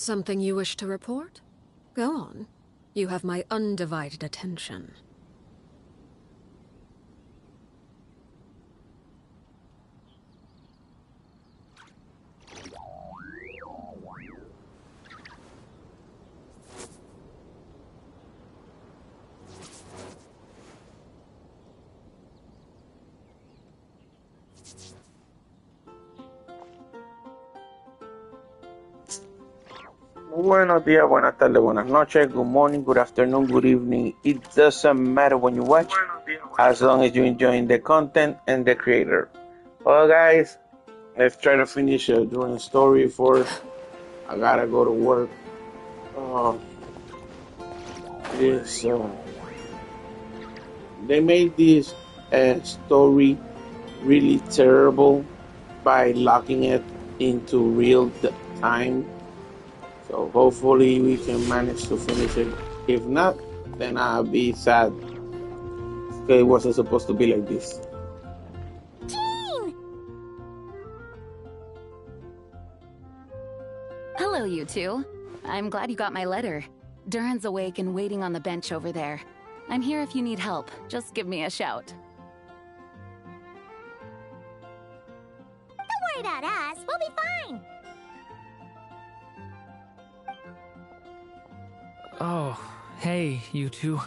Something you wish to report? Go on. You have my undivided attention. Buenos días, buenas tardes, buenas noches, good morning, good afternoon, good evening. It doesn't matter when you watch, as long as you're enjoying the content and the creator. Well, guys, let's try to finish doing a story first. I gotta go to work. They made this story really terrible by locking it into real time. So hopefully we can manage to finish it. If not, then I'll be sad. Because it wasn't supposed to be like this. Jean! Hello, you two. I'm glad you got my letter. Duran's awake and waiting on the bench over there. I'm here if you need help. Just give me a shout. Don't worry about us. We'll be fine. Oh, hey, you two.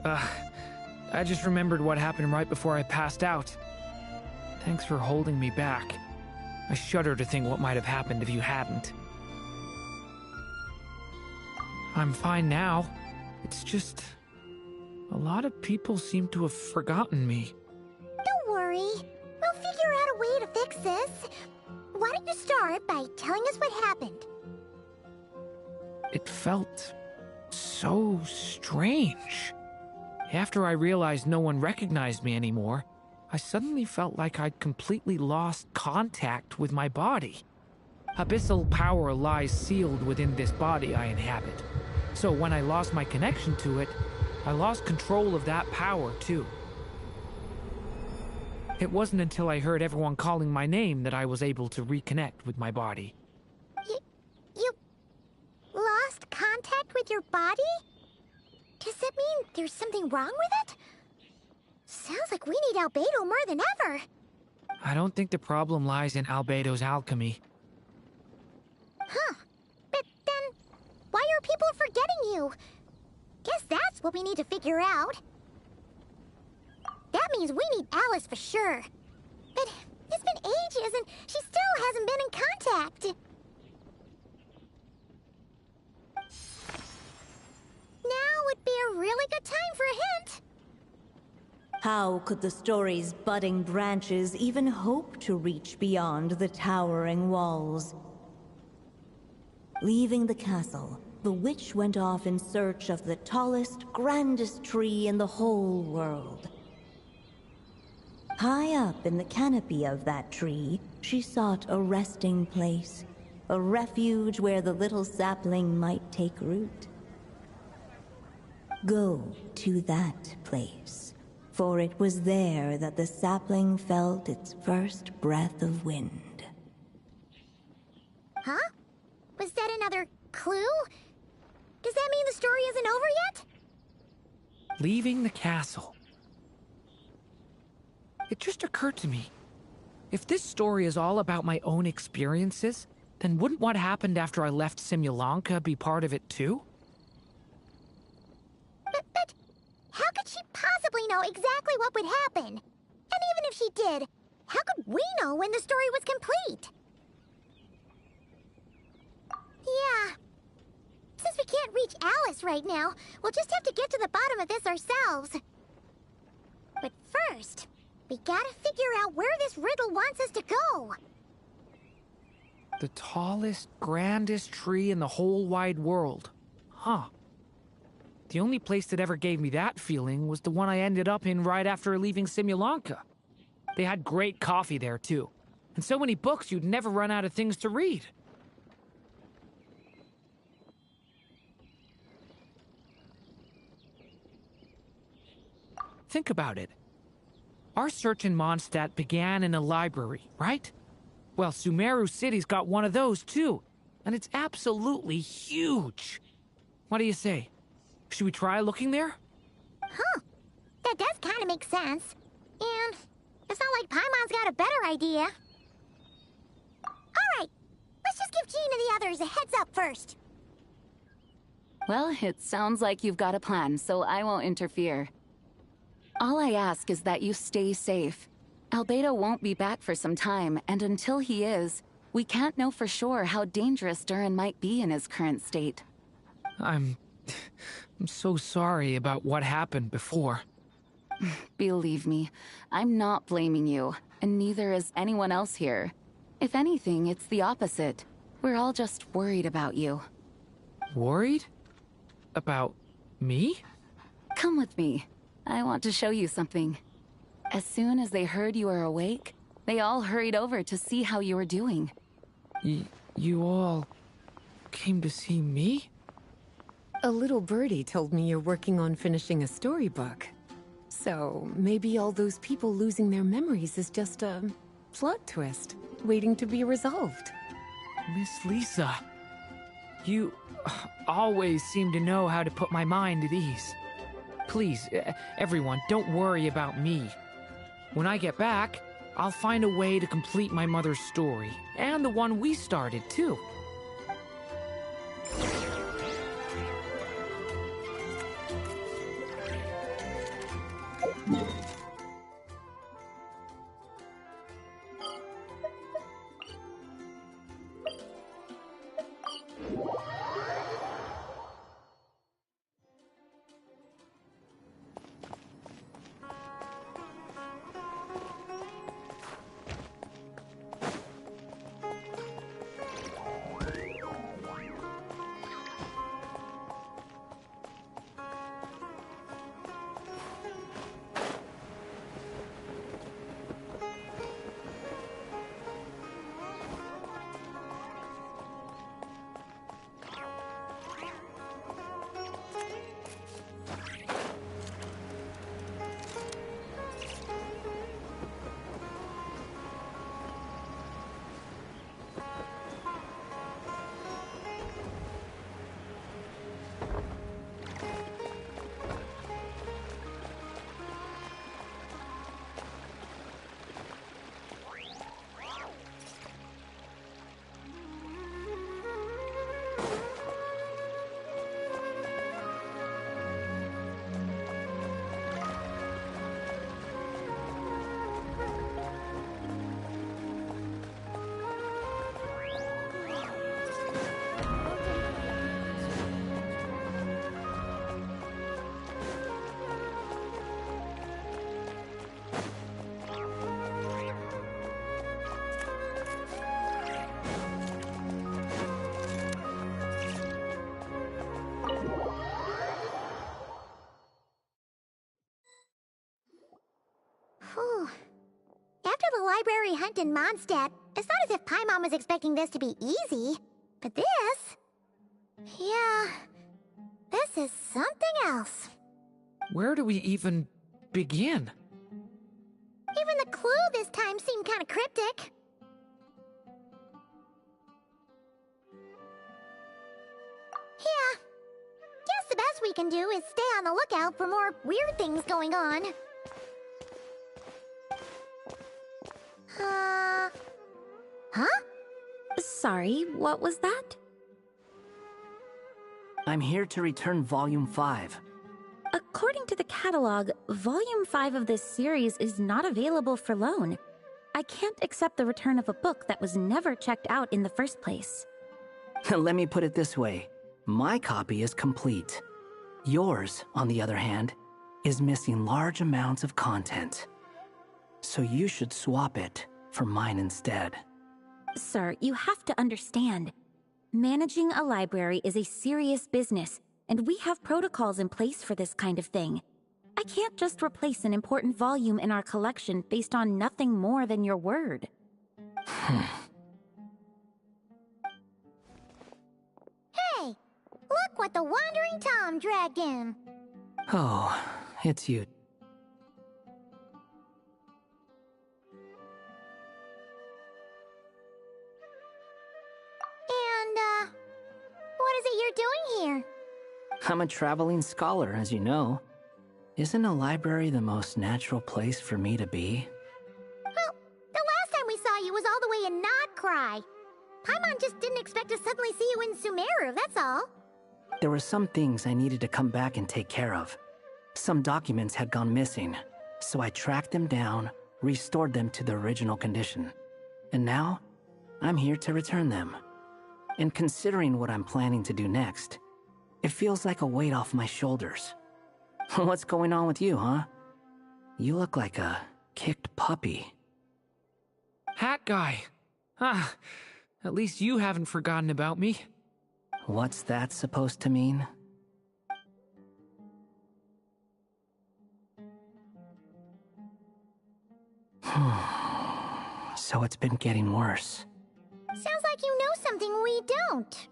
I just remembered what happened right before I passed out. Thanks for holding me back. I shudder to think what might have happened if you hadn't. I'm fine now. It's just... a lot of people seem to have forgotten me. Don't worry. We'll figure out a way to fix this. Why don't you start by telling us what happened? It felt so strange. After I realized no one recognized me anymore, I suddenly felt like I'd completely lost contact with my body. Abyssal power lies sealed within this body I inhabit. So when I lost my connection to it, I lost control of that power too. It wasn't until I heard everyone calling my name that I was able to reconnect with my body. You lost contact with your body? Does that mean there's something wrong with it? Sounds like we need Albedo more than ever. I don't think the problem lies in Albedo's alchemy. Huh. But then, why are people forgetting you? Guess that's what we need to figure out. That means we need Alice for sure. But it's been ages and she still hasn't been in contact. Now would be a really good time for a hint. How could the story's budding branches even hope to reach beyond the towering walls? Leaving the castle, the witch went off in search of the tallest, grandest tree in the whole world. High up in the canopy of that tree, she sought a resting place, a refuge where the little sapling might take root. Go to that place, for it was there that the sapling felt its first breath of wind. Huh? Was that another clue? Does that mean the story isn't over yet? Leaving the castle. It just occurred to me. If this story is all about my own experiences, then wouldn't what happened after I left Simulanka be part of it too? But how could she possibly know exactly what would happen? And even if she did, how could we know when the story was complete? Yeah. Since we can't reach Alice right now, we'll just have to get to the bottom of this ourselves. But first, we gotta figure out where this riddle wants us to go. The tallest, grandest tree in the whole wide world. Huh. The only place that ever gave me that feeling was the one I ended up in right after leaving Simulanka. They had great coffee there, too. And so many books you'd never run out of things to read. Think about it. Our search in Mondstadt began in a library, right? Well, Sumeru City's got one of those, too. and it's absolutely huge. What do you say? Should we try looking there? Huh. That does kind of make sense. And it's not like Paimon's got a better idea. Alright, let's just give Jean and the others a heads up first. Well, it sounds like you've got a plan, so I won't interfere. All I ask is that you stay safe. Albedo won't be back for some time, and until he is, we can't know for sure how dangerous Duran might be in his current state. I'm so sorry about what happened before. Believe me, I'm not blaming you, and neither is anyone else here. If anything, it's the opposite. We're all just worried about you. Worried? About me? Come with me. I want to show you something. As soon as they heard you were awake, they all hurried over to see how you were doing. You all came to see me? A little birdie told me you're working on finishing a storybook. So maybe all those people losing their memories is just a plot twist, waiting to be resolved. Miss Lisa, you always seem to know how to put my mind at ease. Please, everyone, don't worry about me. When I get back, I'll find a way to complete my mother's story, and the one we started, too. Whew. After the library hunt in Mondstadt, it's not as if Paimon was expecting this to be easy. But this... yeah... this is something else. Where do we even begin? Even the clue this time seemed kind of cryptic. Yeah. Guess the best we can do is stay on the lookout for more weird things going on. Huh? Sorry, what was that? I'm here to return Volume 5. According to the catalog, Volume 5 of this series is not available for loan. I can't accept the return of a book that was never checked out in the first place. Let me put it this way. My copy is complete. Yours, on the other hand, is missing large amounts of content. So you should swap it for mine instead. Sir, you have to understand. Managing a library is a serious business, and we have protocols in place for this kind of thing. I can't just replace an important volume in our collection based on nothing more than your word. Hey! Look what the Wandering Tom dragged in! Oh, it's you. And, I'm a traveling scholar, as you know. Isn't a library the most natural place for me to be? Well, the last time we saw you was all the way in Nodcry. Paimon just didn't expect to suddenly see you in Sumeru, that's all. There were some things I needed to come back and take care of. Some documents had gone missing, so I tracked them down, restored them to their original condition. And now, I'm here to return them. And considering what I'm planning to do next, it feels like a weight off my shoulders. What's going on with you, huh? You look like a kicked puppy. Hat guy. Ah, at least you haven't forgotten about me. What's that supposed to mean? So it's been getting worse. Sounds like you know something we don't.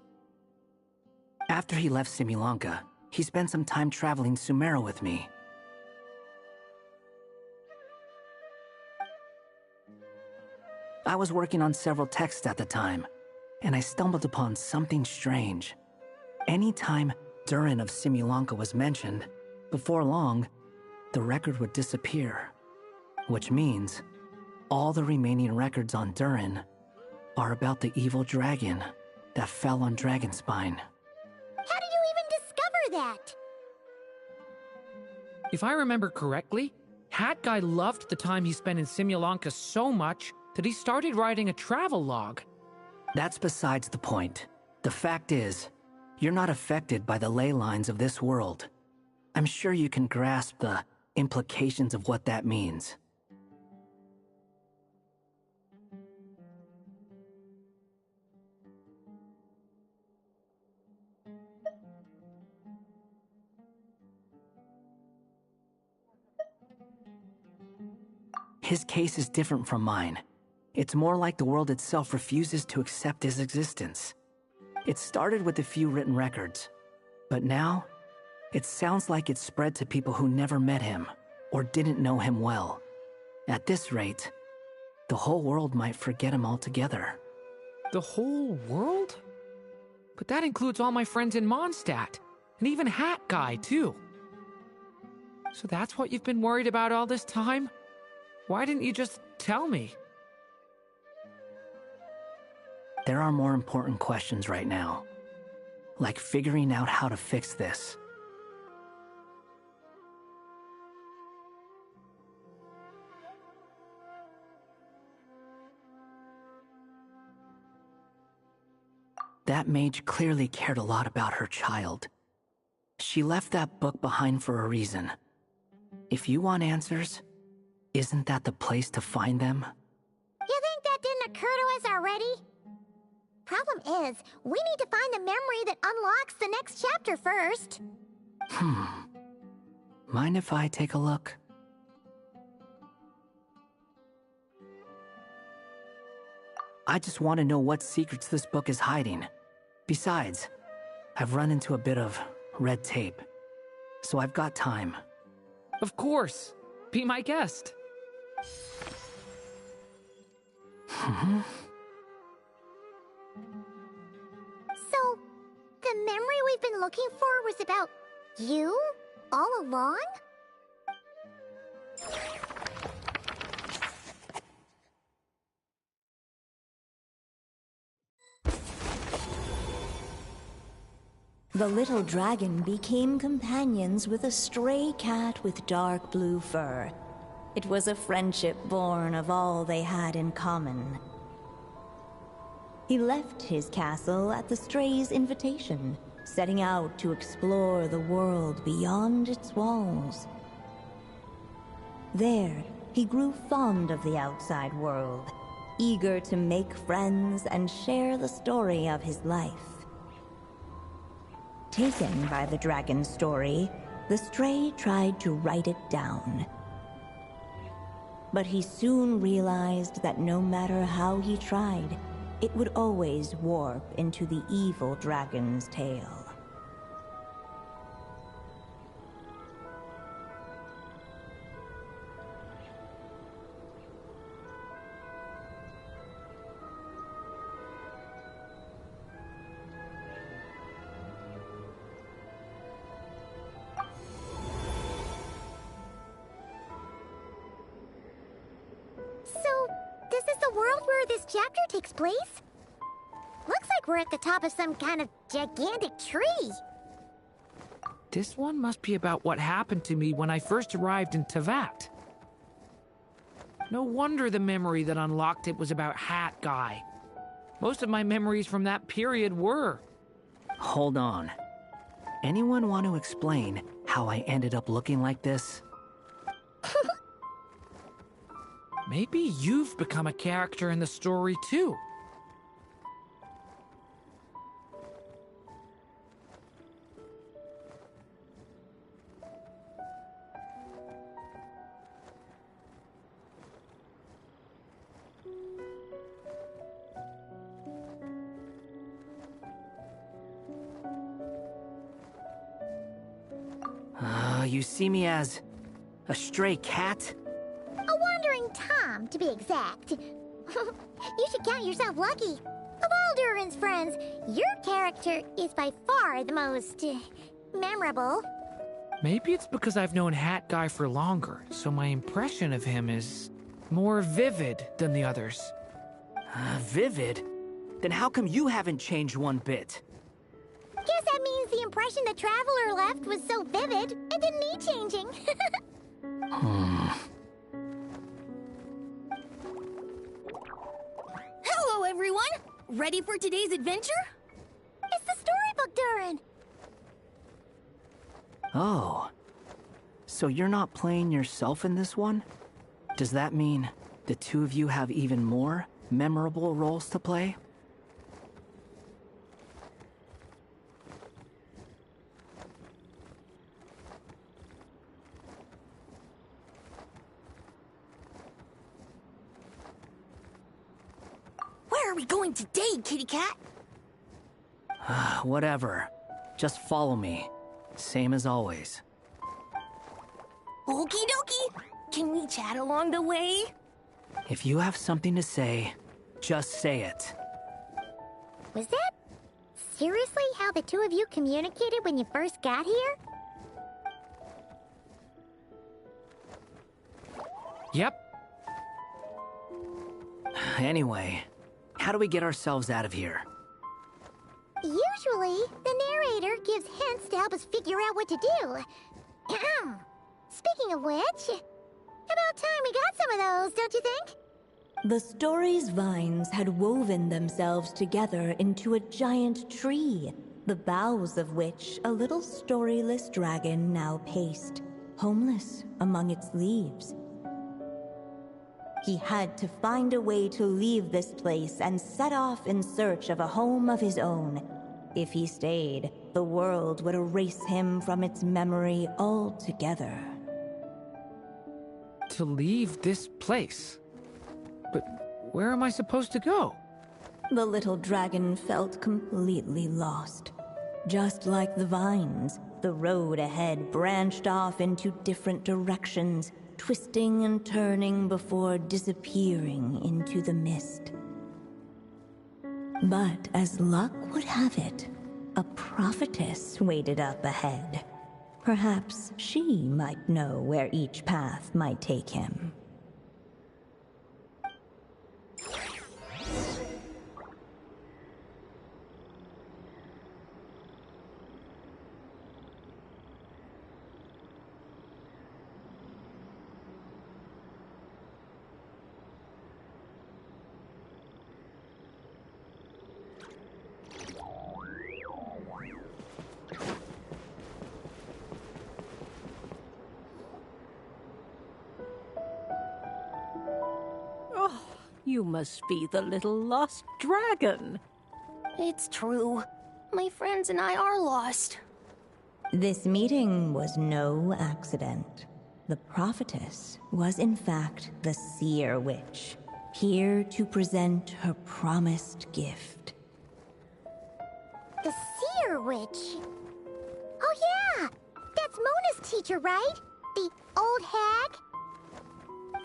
After he left Simulanka, he spent some time traveling Sumeru with me. I was working on several texts at the time, and I stumbled upon something strange. Anytime Durin of Simulanka was mentioned, before long, the record would disappear. Which means, all the remaining records on Durin are about the evil dragon that fell on Dragonspine. How do you even discover that? If I remember correctly, Hat Guy loved the time he spent in Simulanka so much that he started writing a travel log. That's besides the point. The fact is, you're not affected by the ley lines of this world. I'm sure you can grasp the implications of what that means. His case is different from mine. It's more like the world itself refuses to accept his existence. It started with a few written records, but now, it sounds like it's spread to people who never met him or didn't know him well. At this rate, the whole world might forget him altogether. The whole world? But that includes all my friends in Mondstadt, and even Hat Guy, too. So that's what you've been worried about all this time? Why didn't you just tell me? There are more important questions right now, like figuring out how to fix this. That mage clearly cared a lot about her child. She left that book behind for a reason. If you want answers, isn't that the place to find them? You think that didn't occur to us already? Problem is, we need to find the memory that unlocks the next chapter first. Mind if I take a look? I just want to know what secrets this book is hiding. Besides, I've run into a bit of red tape, so I've got time. Of course. Be my guest. So, the memory we've been looking for was about you? All along? The little dragon became companions with a stray cat with dark blue fur. It was a friendship born of all they had in common. He left his castle at the stray's invitation, setting out to explore the world beyond its walls. There, he grew fond of the outside world, eager to make friends and share the story of his life. Taken by the dragon's story, the stray tried to write it down. But he soon realized that no matter how he tried, it would always warp into the evil dragon's tale. the world where this chapter takes place? Looks like we're at the top of some kind of gigantic tree. This one must be about what happened to me when I first arrived in Tevat. No wonder the memory that unlocked it was about Hat Guy. Most of my memories from that period were. Hold on. Anyone want to explain how I ended up looking like this? Maybe you've become a character in the story too. You see me as a stray cat? A wandering Tom, to be exact. You should count yourself lucky. Of all Durin's friends, your character is by far the most memorable. Maybe it's because I've known Hat Guy for longer, so my impression of him is more vivid than the others. Vivid? Then how come you haven't changed one bit? Guess that means the impression the Traveler left was so vivid, it didn't need changing. Hello, everyone! Ready for today's adventure? It's the storybook, Durin! Oh. So you're not playing yourself in this one? Does that mean the two of you have even more memorable roles to play? Where are we going today, kitty cat? Whatever. Just follow me. Same as always. Okie dokie! Can we chat along the way? If you have something to say, just say it. Was that seriously how the two of you communicated when you first got here? Yep. Anyway, how do we get ourselves out of here? Usually, the narrator gives hints to help us figure out what to do. Speaking of which, about time we got some of those, don't you think? The story's vines had woven themselves together into a giant tree, the boughs of which a little storyless dragon now paced, homeless among its leaves. He had to find a way to leave this place and set off in search of a home of his own. If he stayed, the world would erase him from its memory altogether. To leave this place? But where am I supposed to go? The little dragon felt completely lost. Just like the vines, the road ahead branched off into different directions, twisting and turning before disappearing into the mist. But as luck would have it, a prophetess waited up ahead. Perhaps she might know where each path might take him. You must be the little lost dragon. It's true. My friends and I are lost. This meeting was no accident. The prophetess was in fact the seer witch, here to present her promised gift. The seer witch? Oh yeah! That's Mona's teacher, right? The old hag?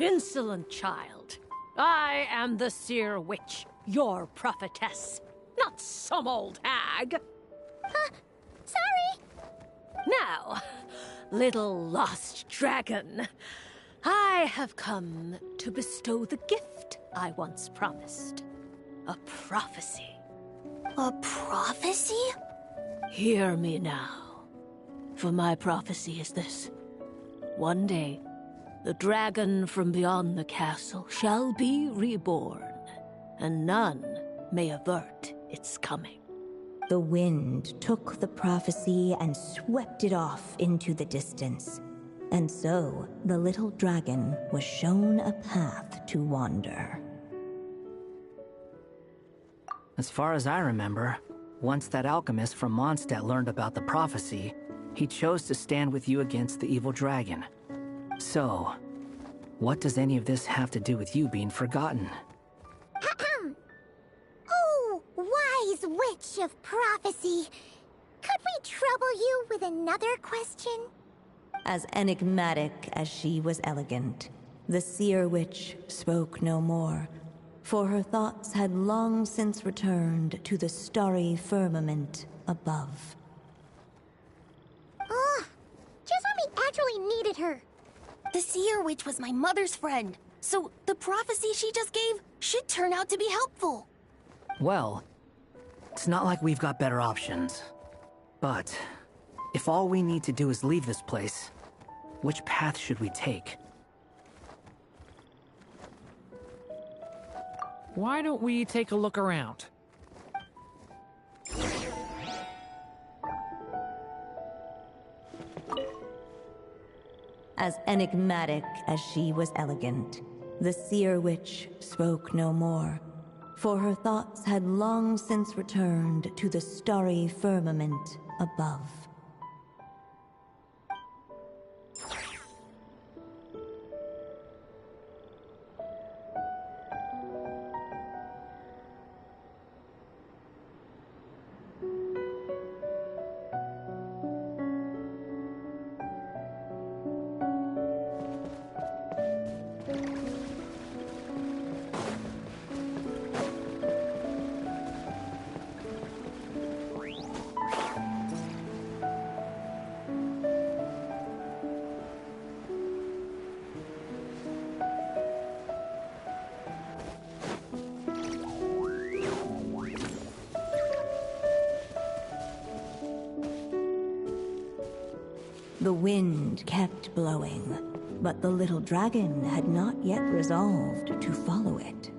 Insolent child. I am the seer witch, your prophetess, not some old hag. Sorry! Now, little lost dragon, I have come to bestow the gift I once promised. A prophecy. A prophecy? Hear me now. For my prophecy is this. One day, the dragon from beyond the castle shall be reborn, and none may avert its coming. The wind took the prophecy and swept it off into the distance. And so, the little dragon was shown a path to wander. As far as I remember, once that alchemist from Mondstadt learned about the prophecy, he chose to stand with you against the evil dragon. So, what does any of this have to do with you being forgotten? Oh, wise witch of prophecy. Could we trouble you with another question? As enigmatic as she was elegant, the seer witch spoke no more, for her thoughts had long since returned to the starry firmament above. Just when we actually needed her. The seer witch was my mother's friend, so the prophecy she just gave should turn out to be helpful. Well, it's not like we've got better options. But, if all we need to do is leave this place, which path should we take? Why don't we take a look around? As enigmatic as she was elegant, the seer witch spoke no more, for her thoughts had long since returned to the starry firmament above. The wind kept blowing, but the little dragon had not yet resolved to follow it.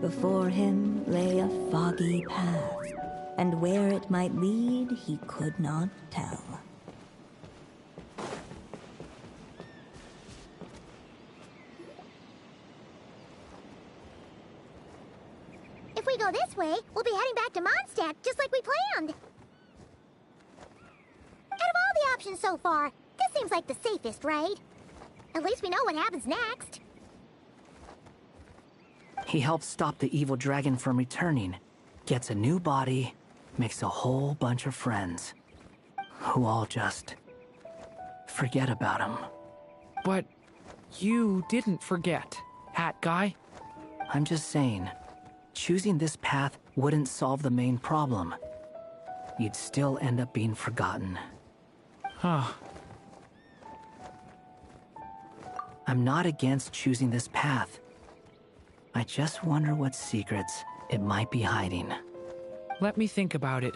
Before him lay a foggy path, and where it might lead he could not tell. If we go this way, we'll be heading back to Mondstadt, just like we planned. Out of all the options so far, this seems like the safest, right? At least we know what happens next. He helps stop the evil dragon from returning, gets a new body, makes a whole bunch of friends, who all just forget about him. But you didn't forget, Hat Guy. I'm just saying, choosing this path wouldn't solve the main problem. You'd still end up being forgotten. Huh. I'm not against choosing this path. I just wonder what secrets it might be hiding. Let me think about it.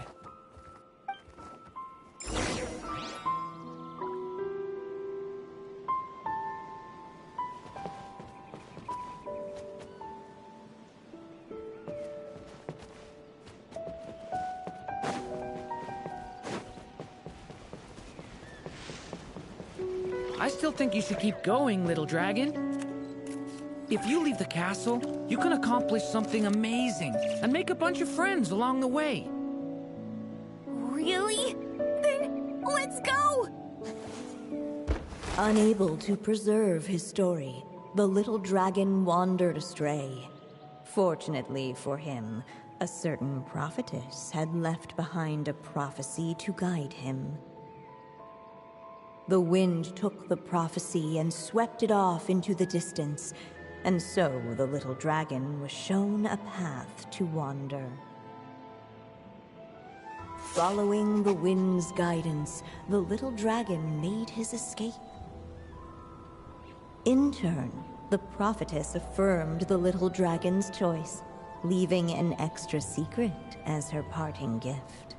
I still think you should keep going, little dragon. If you leave the castle, you can accomplish something amazing and make a bunch of friends along the way. Really? Then let's go! Unable to preserve his story, the little dragon wandered astray. Fortunately for him, a certain prophetess had left behind a prophecy to guide him. The wind took the prophecy and swept it off into the distance, and so the little dragon was shown a path to wander. Following the wind's guidance, the little dragon made his escape. In turn, The prophetess affirmed the little dragon's choice, leaving an extra secret as her parting gift.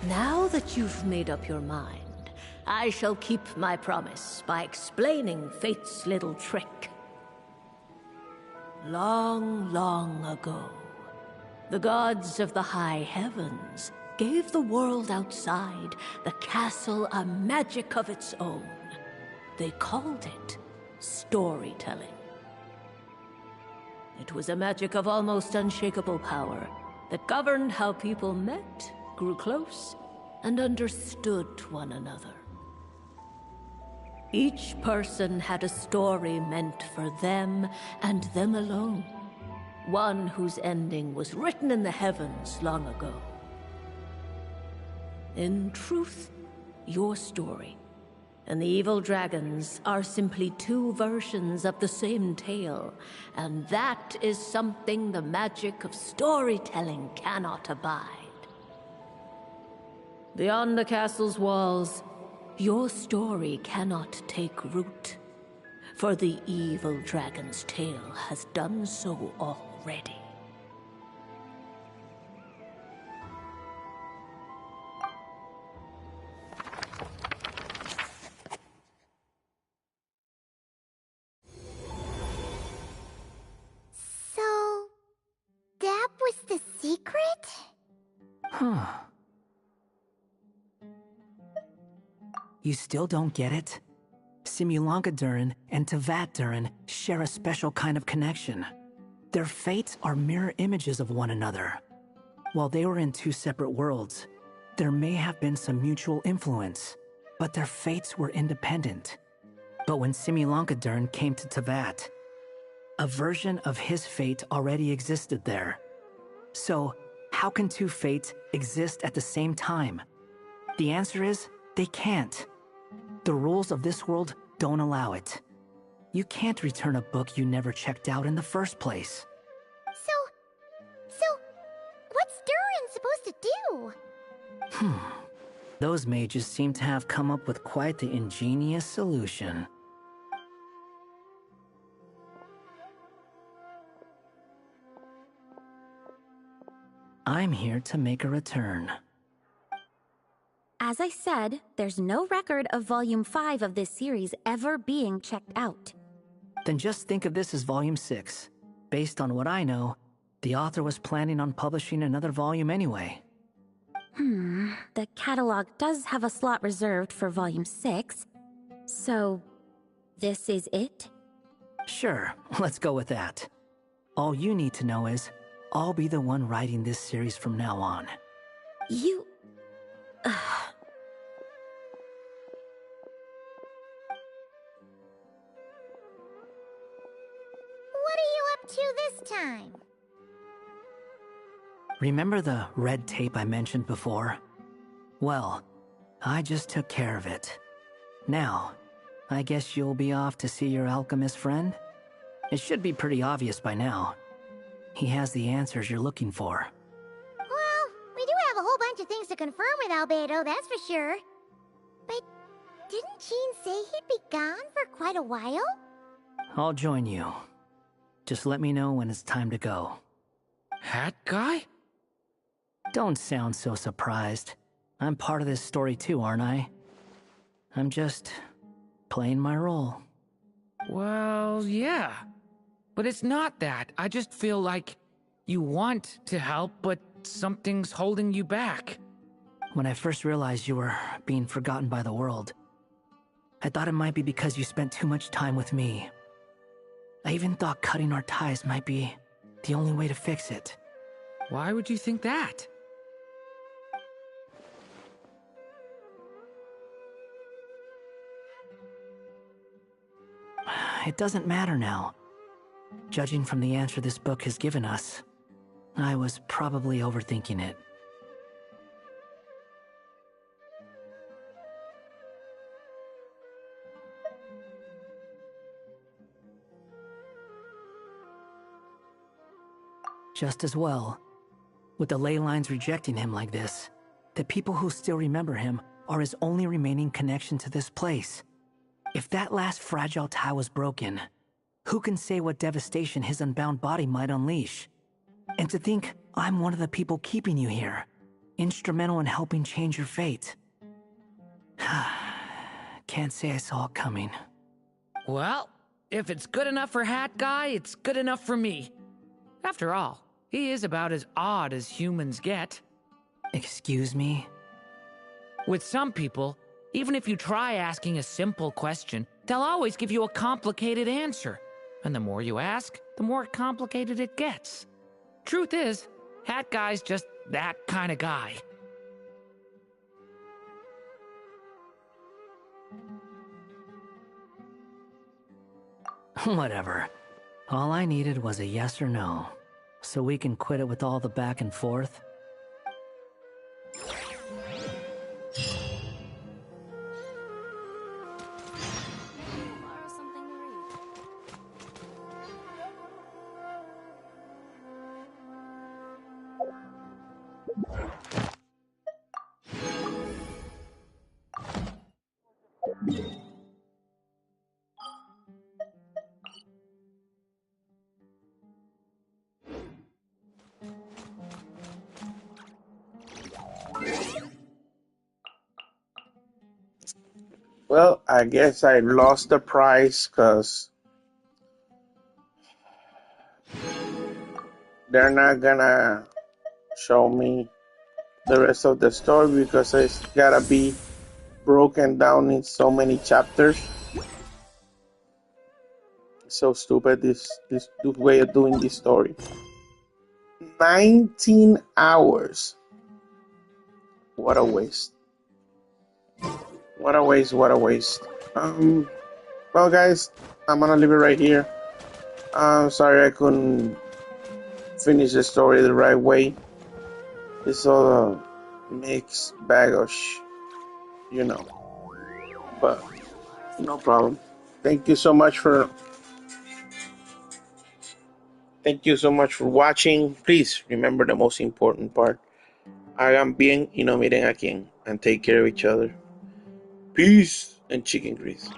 Now that you've made up your mind, I shall keep my promise by explaining Fate's little trick. Long, long ago, the gods of the high heavens gave the world outside the castle a magic of its own. They called it storytelling. It was a magic of almost unshakable power that governed how people met, grew close, and understood one another. Each person had a story meant for them and them alone, one whose ending was written in the heavens long ago. In truth, your story and the evil dragons are simply two versions of the same tale, and that is something the magic of storytelling cannot abide. Beyond the castle's walls, your story cannot take root, for the evil dragon's tale has done so already. So, that was the secret? Huh. You still don't get it? Simulonga-Durin and Tevat-Durin share a special kind of connection. Their fates are mirror images of one another. While they were in two separate worlds, there may have been some mutual influence, but their fates were independent. But when Simulonga-Durin came to Tevat, a version of his fate already existed there. So, how can two fates exist at the same time? The answer is, they can't. The rules of this world don't allow it. You can't return a book you never checked out in the first place. So, what's Durin supposed to do? Those mages seem to have come up with quite the ingenious solution. I'm here to make a return. As I said, there's no record of Volume 5 of this series ever being checked out. Then just think of this as Volume 6. Based on what I know, the author was planning on publishing another volume anyway. The catalog does have a slot reserved for Volume 6. So, this is it? Sure, let's go with that. All you need to know is, I'll be the one writing this series from now on. You... What are you up to this time? Remember the red tape I mentioned before? Well, I just took care of it. Now, I guess you'll be off to see your alchemist friend? It should be pretty obvious by now. He has the answers you're looking for. Well, we do have a whole bunch of things to confirm with Albedo, that's for sure. But didn't Jean say he'd be gone for quite a while? I'll join you. Just let me know when it's time to go. Hat guy? Don't sound so surprised. I'm part of this story too, aren't I? I'm just playing my role. Well, yeah. But it's not that. I just feel like you want to help, but something's holding you back. When I first realized you were being forgotten by the world, I thought it might be because you spent too much time with me. I even thought cutting our ties might be the only way to fix it. Why would you think that? It doesn't matter now. Judging from the answer this book has given us, I was probably overthinking it. Just as well. With the ley lines rejecting him like this, the people who still remember him are his only remaining connection to this place. If that last fragile tie was broken, who can say what devastation his unbound body might unleash? And to think I'm one of the people keeping you here, instrumental in helping change your fate. Can't say I saw it coming. Well, if it's good enough for Hat Guy, it's good enough for me. After all, he is about as odd as humans get. Excuse me? With some people, even if you try asking a simple question, they'll always give you a complicated answer. And the more you ask, the more complicated it gets. Truth is, Hat Guy's just that kind of guy. Whatever. All I needed was a yes or no, so we can quit it with all the back and forth. Well, I guess I lost the prize because they're not gonna show me the rest of the story because it's gotta be broken down in so many chapters. It's so stupid, this way of doing this story. 19 hours. What a waste. What a waste, what a waste. Well guys, I'm gonna leave it right here. I'm sorry I couldn't finish the story the right way. It's all a mixed bag of you know. But no problem. Thank you so much for watching. Please remember the most important part. Hagan bien y no miren a quién. And take care of each other. Peace and chicken grease.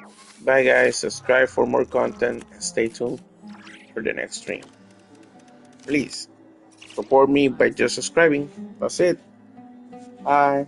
Bye guys. Subscribe for more content and stay tuned for the next stream. Please support me by just subscribing. That's it. Bye.